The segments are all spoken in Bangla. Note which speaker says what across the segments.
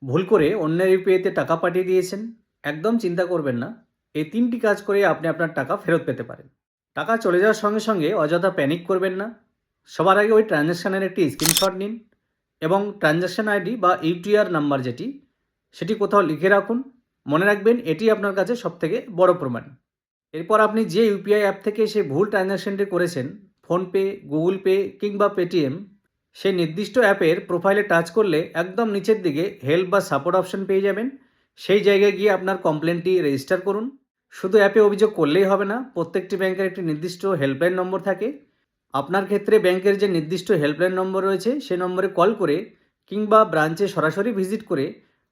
Speaker 1: ভুল করে অন্যের ইউপিআইতে টাকা পাঠিয়ে দিয়েছেন, একদম চিন্তা করবেন না। এই 3টি কাজ করে আপনি আপনার টাকা ফেরত পেতে পারেন। টাকা চলে যাওয়ার সঙ্গে সঙ্গে অযথা প্যানিক করবেন না। সবার আগে ওই ট্রানজ্যাকশানের একটি স্ক্রিনশট নিন এবং ট্রানজ্যাকশান আইডি বা ইউটিআর নাম্বার সেটি কোথাও লিখে রাখুন। মনে রাখবেন এটি আপনার কাছে সবথেকে বড় প্রমাণ। এরপর আপনি যে ইউপিআই অ্যাপ থেকে সেই ভুল ট্রানজ্যাকশানটি করেছেন, ফোনপে, গুগল পে কিংবা পেটিএম, সেই নির্দিষ্ট অ্যাপের প্রোফাইলে টাচ করলে একদম নিচের দিকে হেল্প বা সাপোর্ট অপশন পেয়ে যাবেন। সেই জায়গায় গিয়ে আপনার কমপ্লেনটি রেজিস্টার করুন। শুধু অ্যাপে অভিযোগ করলেই হবে না, প্রত্যেকটি ব্যাংকের একটি নির্দিষ্ট হেল্পলাইন নম্বর থাকে। আপনার ক্ষেত্রে ব্যাংকের যে নির্দিষ্ট হেল্পলাইন নম্বর রয়েছে সে নম্বরে কল করে কিংবা ব্রাঞ্চে সরাসরি ভিজিট করে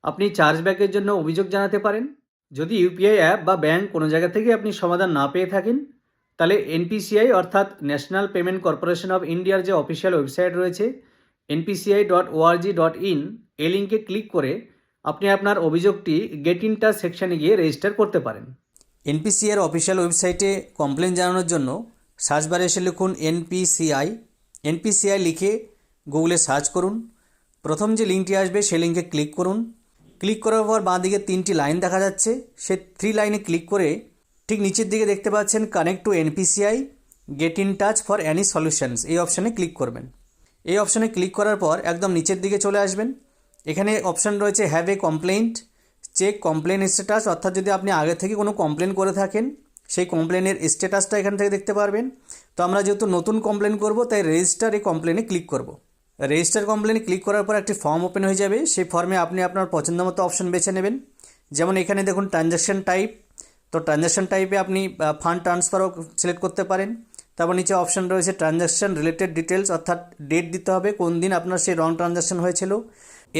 Speaker 1: আপনি চার্জব্যাকের জন্য অভিযোগ জানাতে পারেন। যদি ইউপিআই অ্যাপ বা ব্যাংক কোনো জায়গা থেকে আপনি সমাধান না পেয়ে থাকেন, তাহলে এনপিসিআই অর্থাৎ ন্যাশনাল পেমেন্ট কর্পোরেশন অফ ইন্ডিয়ার যে অফিসিয়াল ওয়েবসাইট রয়েছে npci.org.in, এই লিঙ্কে ক্লিক করে আপনি আপনার অভিযোগটি গেট ইন টাচ সেকশানে গিয়ে রেজিস্টার করতে পারেন। এনপিসিআইয়ের অফিসিয়াল ওয়েবসাইটে কমপ্লেন জানানোর জন্য সার্চ বারে এসে লিখুন এনপিসিআই লিখে গুগলে সার্চ করুন। প্রথম যে লিঙ্কটি আসবে সেই লিঙ্কে ক্লিক করুন। ক্লিক করার পর বাঁ দিকে 3টি লাইন দেখা যাচ্ছে, সে 3 লাইনে ক্লিক করে ঠিক নিচের দিকে দেখতে পাচ্ছেন connect to NPCI, get in touch for Annie solutions, এই অপশানে ক্লিক করবেন। এই অপশানে ক্লিক করার পর একদম নিচের দিকে চলে আসবেন। এখানে অপশান রয়েছে have a complaint, check complain status, অর্থাৎ যদি আপনি আগে থেকে কোনো কমপ্লেন করে থাকেন সেই কমপ্লেনের স্ট্যাটাসটা এখান থেকে দেখতে পারবেন। তো আমরা যেহেতু নতুন কমপ্লেন করব তাই রেজিস্টার এই কমপ্লেনে ক্লিক করব। রেজিস্টার কমপ্লেনে ক্লিক করার পর একটি ফর্ম ওপেন হয়ে যাবে। সেই ফর্মে আপনি আপনার পছন্দ মতো অপশন বেছে নেবেন। যেমন এখানে দেখুন ট্রানজ্যাকশন টাইপ, তো ট্রানজ্যাকশন টাইপে আপনি ফান্ড ট্রান্সফারও সিলেক্ট করতে পারেন। তারপর নিচে অপশন রয়েছে ট্রানজ্যাকশন রিলেটেড ডিটেলস, অর্থাৎ ডেট দিতে হবে কোন দিন আপনার সেই রং ট্রানজ্যাকশন হয়েছিল।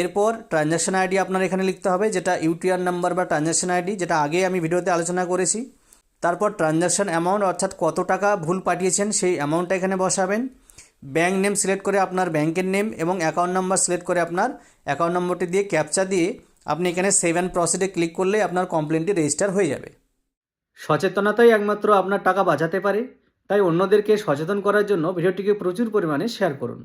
Speaker 1: এরপর ট্রানজ্যাকশন আইডি আপনার এখানে লিখতে হবে, যেটা ইউটিআর নাম্বার বা ট্রানজ্যাকশন আইডি, যেটা আগে আমি ভিডিওতে আলোচনা করেছি। তারপর ট্রানজ্যাকশন অ্যামাউন্ট, অর্থাৎ কত টাকা ভুল পাঠিয়েছেন সেই অ্যামাউন্টটা এখানে বসাবেন। ব্যাঙ্ক নেম সিলেক্ট করে আপনার ব্যাঙ্কের নেম এবং অ্যাকাউন্ট নাম্বার সিলেক্ট করে আপনার অ্যাকাউন্ট নম্বরটি দিয়ে ক্যাপচা দিয়ে আপনি এখানে সেভ অ্যান্ড প্রসিডে ক্লিক করলে আপনার কমপ্লেনটি রেজিস্টার হয়ে যাবে। সচেতনতাই একমাত্র আপনার টাকা বাঁচাতে পারে, তাই অন্যদেরকে সচেতন করার জন্য ভিডিওটিকে প্রচুর পরিমাণে শেয়ার করুন।